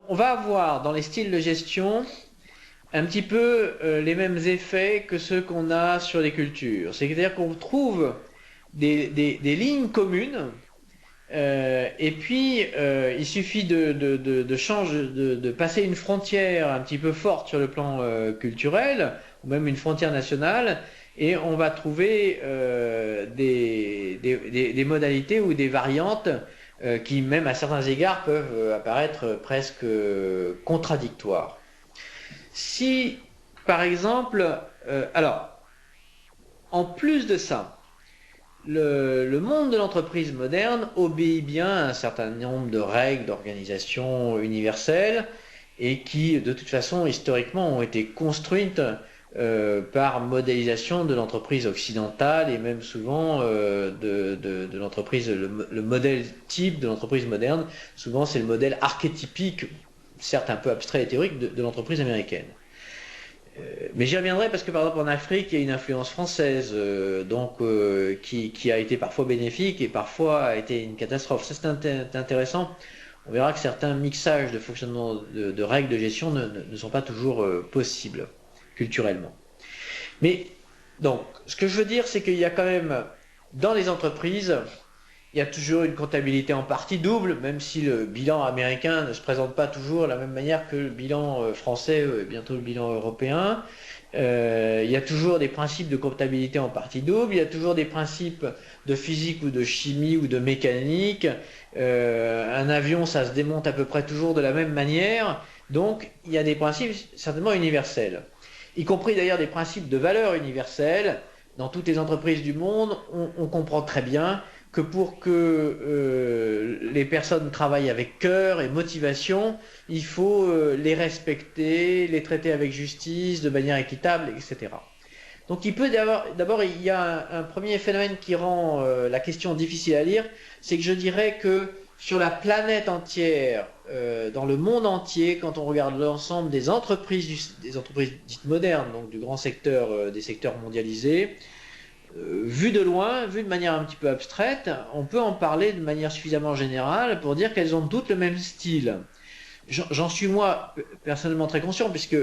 On va avoir dans les styles de gestion un petit peu les mêmes effets que ceux qu'on a sur les cultures. C'est-à-dire qu'on trouve des lignes communes et puis il suffit de passer une frontière un petit peu forte sur le plan culturel ou même une frontière nationale et on va trouver des modalités ou des variantes qui même à certains égards peuvent apparaître presque contradictoires. Si, par exemple, alors, en plus de ça, le monde de l'entreprise moderne obéit bien à un certain nombre de règles d'organisation universelles et qui, de toute façon, historiquement, ont été construites par modélisation de l'entreprise occidentale et même souvent de l'entreprise, le modèle type de l'entreprise moderne. Souvent, c'est le modèle archétypique, certes un peu abstrait et théorique, de l'entreprise américaine. Mais j'y reviendrai parce que par exemple en Afrique, il y a une influence française qui a été parfois bénéfique et parfois a été une catastrophe. Ça c'est intéressant. On verra que certains mixages de fonctionnement de règles de gestion ne sont pas toujours possibles culturellement. Mais donc, ce que je veux dire, c'est qu'il y a quand même dans les entreprises, il y a toujours une comptabilité en partie double, même si le bilan américain ne se présente pas toujours de la même manière que le bilan français, bientôt le bilan européen. Il y a toujours des principes de comptabilité en partie double, il y a toujours des principes de physique ou de chimie ou de mécanique. Un avion, ça se démonte à peu près toujours de la même manière. Donc, il y a des principes certainement universels, y compris d'ailleurs des principes de valeur universelle. Dans toutes les entreprises du monde, on comprend très bien que pour que les personnes travaillent avec cœur et motivation, il faut les respecter, les traiter avec justice, de manière équitable, etc. Donc il peut d'abord il y a un premier phénomène qui rend la question difficile à lire, c'est que je dirais que sur la planète entière, dans le monde entier, quand on regarde l'ensemble des entreprises dites modernes, donc du grand secteur, des secteurs mondialisés, vu de loin, vu de manière un petit peu abstraite, on peut en parler de manière suffisamment générale pour dire qu'elles ont toutes le même style. J'en suis moi personnellement très conscient puisque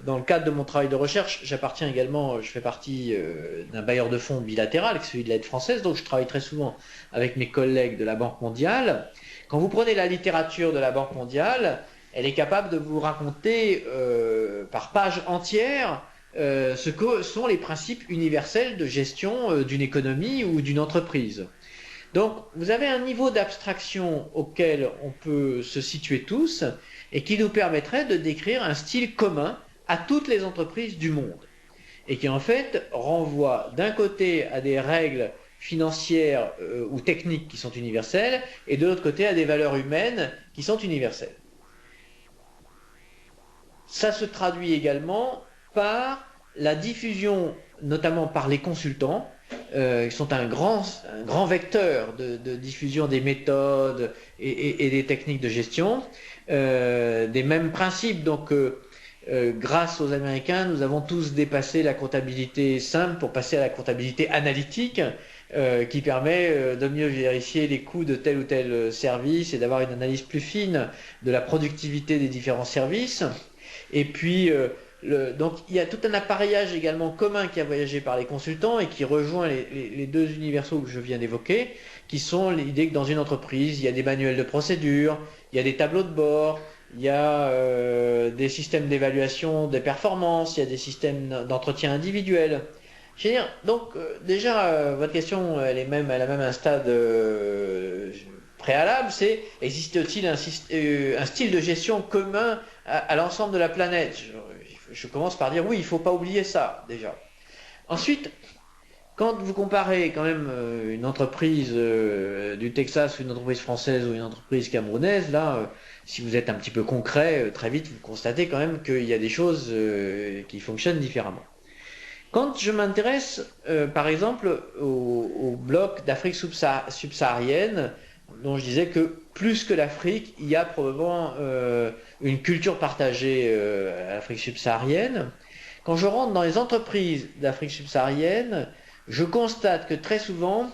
dans le cadre de mon travail de recherche, j'appartiens également, je fais partie d'un bailleur de fonds bilatéral, celui de l'aide française, donc je travaille très souvent avec mes collègues de la Banque mondiale. Quand vous prenez la littérature de la Banque mondiale, elle est capable de vous raconter par page entière ce que sont les principes universels de gestion d'une économie ou d'une entreprise. Donc, vous avez un niveau d'abstraction auquel on peut se situer tous et qui nous permettrait de décrire un style commun à toutes les entreprises du monde et qui en fait renvoie d'un côté à des règles financières ou techniques qui sont universelles et de l'autre côté à des valeurs humaines qui sont universelles. Ça se traduit également par la diffusion, notamment par les consultants, qui sont un grand vecteur de diffusion des méthodes et des techniques de gestion, des mêmes principes. Donc, grâce aux Américains, nous avons tous dépassé la comptabilité simple pour passer à la comptabilité analytique, qui permet de mieux vérifier les coûts de tel ou tel service et d'avoir une analyse plus fine de la productivité des différents services. Et puis, donc il y a tout un appareillage également commun qui a voyagé par les consultants et qui rejoint les deux universaux que je viens d'évoquer, qui sont l'idée que dans une entreprise, il y a des manuels de procédure, il y a des tableaux de bord, il y a des systèmes d'évaluation des performances, il y a des systèmes d'entretien individuel. Je veux dire, donc déjà, votre question, elle a même un stade préalable, c'est existe-t-il un style de gestion commun à l'ensemble de la planète? Je commence par dire oui, il ne faut pas oublier ça déjà. Ensuite, quand vous comparez quand même une entreprise du Texas ou une entreprise française ou une entreprise camerounaise, là, si vous êtes un petit peu concret, très vite vous constatez quand même qu'il y a des choses qui fonctionnent différemment. Quand je m'intéresse, par exemple, au bloc d'Afrique subsaharienne, dont je disais que plus que l'Afrique, il y a probablement une culture partagée à l'Afrique subsaharienne. Quand je rentre dans les entreprises d'Afrique subsaharienne, je constate que très souvent,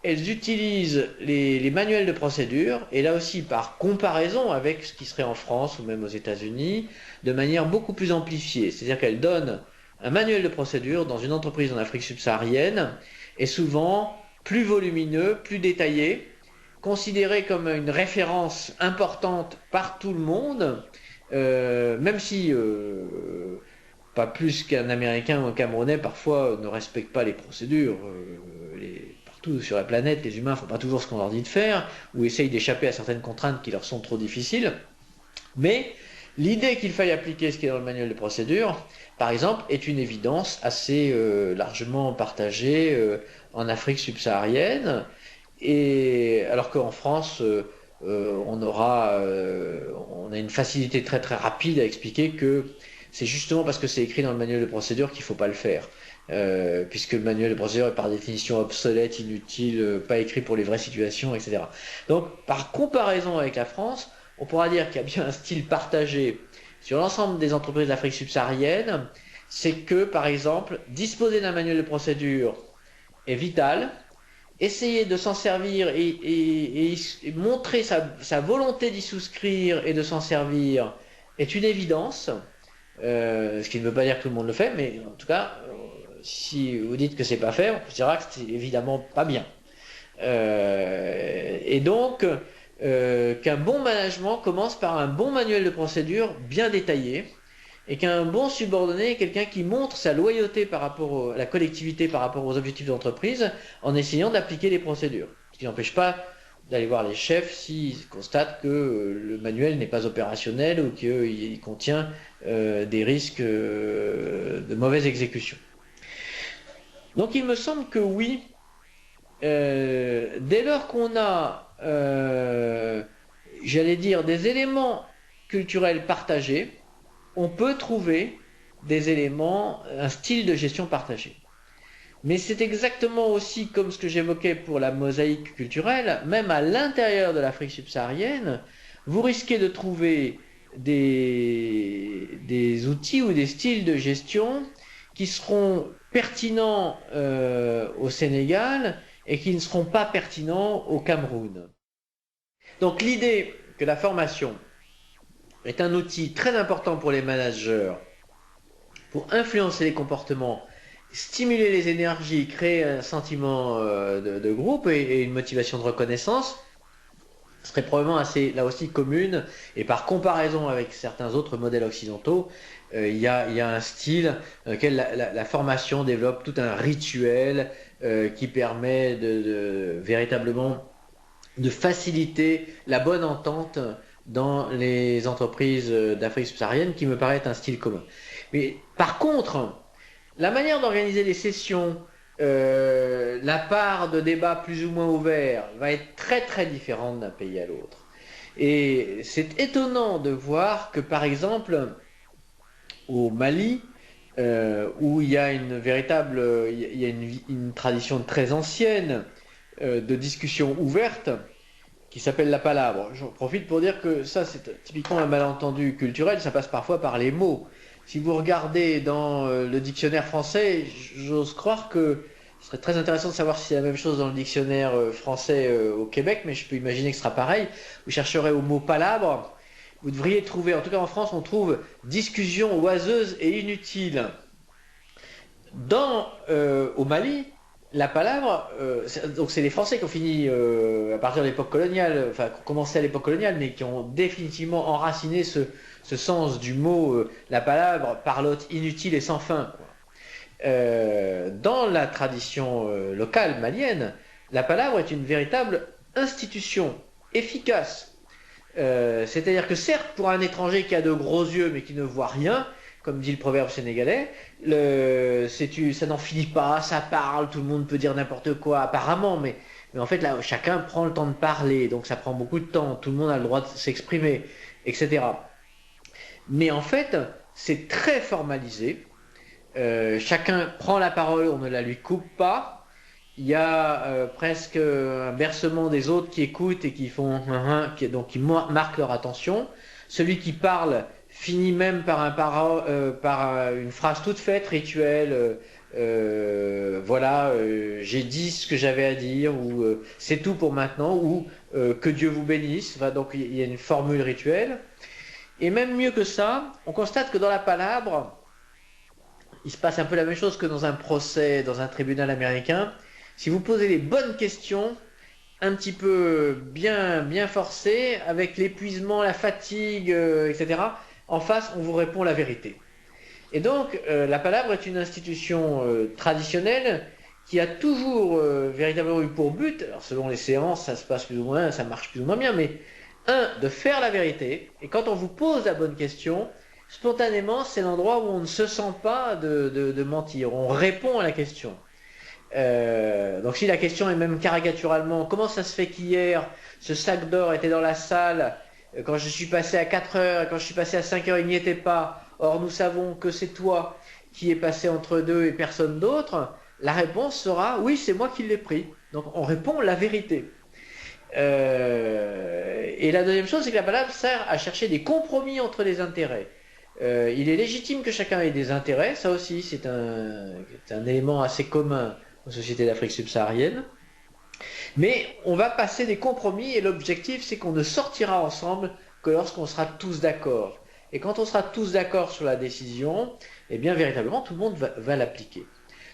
elles utilisent les manuels de procédure, et là aussi par comparaison avec ce qui serait en France ou même aux États-Unis, de manière beaucoup plus amplifiée. C'est-à-dire qu'elles donnent un manuel de procédure dans une entreprise en Afrique subsaharienne, et souvent plus volumineux, plus détaillé, considéré comme une référence importante par tout le monde, même si pas plus qu'un Américain ou un Camerounais parfois ne respecte pas les procédures. Partout sur la planète, les humains ne font pas toujours ce qu'on leur dit de faire, ou essayent d'échapper à certaines contraintes qui leur sont trop difficiles. Mais l'idée qu'il faille appliquer ce qui est dans le manuel de procédure, par exemple, est une évidence assez largement partagée en Afrique subsaharienne, et alors qu'en France, on a une facilité très très rapide à expliquer que c'est justement parce que c'est écrit dans le manuel de procédure qu'il ne faut pas le faire. Puisque le manuel de procédure est par définition obsolète, inutile, pas écrit pour les vraies situations, etc. Donc, par comparaison avec la France, on pourra dire qu'il y a bien un style partagé sur l'ensemble des entreprises d'Afrique subsaharienne, c'est que, par exemple, disposer d'un manuel de procédure est vital, essayer de s'en servir et montrer sa volonté d'y souscrire et de s'en servir est une évidence, ce qui ne veut pas dire que tout le monde le fait, mais en tout cas, si vous dites que c'est pas fait, on dira que c'est évidemment pas bien. Et donc, qu'un bon management commence par un bon manuel de procédure bien détaillé, et qu'un bon subordonné est quelqu'un qui montre sa loyauté par rapport à la collectivité, par rapport aux objectifs d'entreprise, en essayant d'appliquer les procédures. Ce qui n'empêche pas d'aller voir les chefs s'ils constatent que le manuel n'est pas opérationnel ou qu'il contient des risques de mauvaise exécution. Donc il me semble que oui, dès lors qu'on a, j'allais dire, des éléments culturels partagés, on peut trouver des éléments, un style de gestion partagé. Mais c'est exactement aussi comme ce que j'évoquais pour la mosaïque culturelle, même à l'intérieur de l'Afrique subsaharienne, vous risquez de trouver des outils ou des styles de gestion qui seront pertinents au Sénégal et qui ne seront pas pertinents au Cameroun. Donc l'idée que la formation est un outil très important pour les managers pour influencer les comportements, stimuler les énergies, créer un sentiment de groupe et une motivation de reconnaissance, serait probablement assez, là aussi, commune. Et par comparaison avec certains autres modèles occidentaux, il y a un style dans lequel la formation développe tout un rituel qui permet véritablement de faciliter la bonne entente dans les entreprises d'Afrique subsaharienne, qui me paraît être un style commun. Mais par contre, la manière d'organiser les sessions, la part de débats plus ou moins ouverts va être très très différente d'un pays à l'autre. Et c'est étonnant de voir que par exemple au Mali, où il y a une tradition très ancienne de discussion ouverte qui s'appelle la palabre. J'en profite pour dire que ça c'est typiquement un malentendu culturel, ça passe parfois par les mots. Si vous regardez dans le dictionnaire français, j'ose croire que ce serait très intéressant de savoir si c'est la même chose dans le dictionnaire français au Québec, mais je peux imaginer que ce sera pareil. Vous chercherez au mot palabre, vous devriez trouver, en tout cas en France, on trouve discussion oiseuse et inutile. Au Mali, la palabre, donc c'est les Français qui ont fini à partir de l'époque coloniale, enfin qui ont commencé à l'époque coloniale, mais qui ont définitivement enraciné ce sens du mot, la palabre, parlotte inutile et sans fin, quoi. Dans la tradition locale malienne, la palabre est une véritable institution efficace. C'est-à-dire que certes, pour un étranger qui a de gros yeux mais qui ne voit rien, comme dit le proverbe sénégalais, ça n'en finit pas, ça parle, tout le monde peut dire n'importe quoi apparemment, mais en fait là, chacun prend le temps de parler, donc ça prend beaucoup de temps, tout le monde a le droit de s'exprimer, etc. Mais en fait, c'est très formalisé. Chacun prend la parole, on ne la lui coupe pas. Il y a presque un bercement des autres qui écoutent et qui font donc qui marquent leur attention. Celui qui parle finit même par une phrase toute faite, rituelle, voilà, j'ai dit ce que j'avais à dire, ou c'est tout pour maintenant, ou que Dieu vous bénisse. Enfin, donc il y a une formule rituelle. Et même mieux que ça, on constate que dans la palabre, il se passe un peu la même chose que dans un procès, dans un tribunal américain. Si vous posez les bonnes questions, un petit peu bien forcées, avec l'épuisement, la fatigue, etc., en face, on vous répond la vérité. Et donc, la palabre est une institution traditionnelle qui a toujours véritablement eu pour but, alors selon les séances, ça se passe plus ou moins, ça marche plus ou moins bien, mais de faire la vérité. Et quand on vous pose la bonne question, spontanément, c'est l'endroit où on ne se sent pas de mentir. On répond à la question. Donc si la question est même caricaturalement, comment ça se fait qu'hier, ce sac d'or était dans la salle, quand je suis passé à 4 heures, et quand je suis passé à 5 heures, il n'y était pas. Or, nous savons que c'est toi qui es passé entre deux et personne d'autre. La réponse sera, oui, c'est moi qui l'ai pris. Donc, on répond la vérité. Et la deuxième chose, c'est que la palabre sert à chercher des compromis entre les intérêts. Il est légitime que chacun ait des intérêts. Ça aussi, c'est un élément assez commun aux sociétés d'Afrique subsaharienne. Mais on va passer des compromis et l'objectif, c'est qu'on ne sortira ensemble que lorsqu'on sera tous d'accord. Et quand on sera tous d'accord sur la décision, eh bien, véritablement, tout le monde va l'appliquer.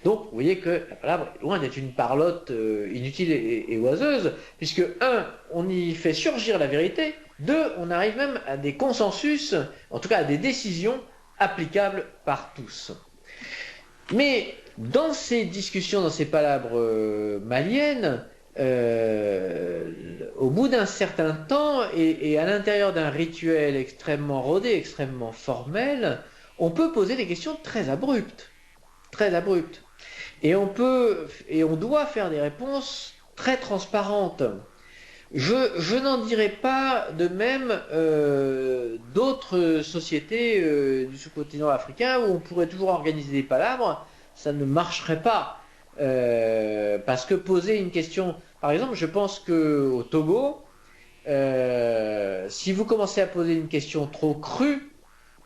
Donc, vous voyez que la palabre est loin d'être une parlotte inutile et oiseuse, puisque, un, on y fait surgir la vérité, deux, on arrive même à des consensus, en tout cas à des décisions applicables par tous. Mais dans ces discussions, dans ces palabres maliennes, au bout d'un certain temps et à l'intérieur d'un rituel extrêmement rodé, extrêmement formel, on peut poser des questions très abruptes, très abruptes. Et on doit faire des réponses très transparentes. Je n'en dirai pas de même d'autres sociétés du sous-continent africain où on pourrait toujours organiser des palabres, ça ne marcherait pas. Parce que poser une question, par exemple, je pense qu'au Togo, si vous commencez à poser une question trop crue,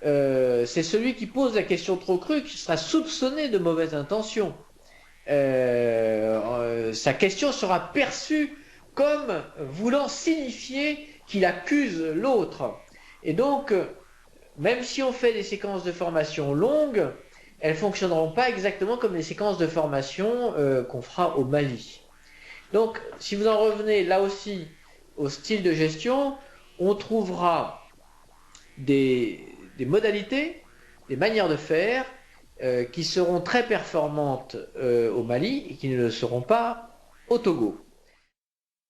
c'est celui qui pose la question trop crue qui sera soupçonné de mauvaise intention. Sa question sera perçue comme voulant signifier qu'il accuse l'autre. Et donc, même si on fait des séquences de formation longues, elles ne fonctionneront pas exactement comme les séquences de formation qu'on fera au Mali. Donc, si vous en revenez là aussi au style de gestion, on trouvera des modalités, des manières de faire qui seront très performantes au Mali et qui ne le seront pas au Togo.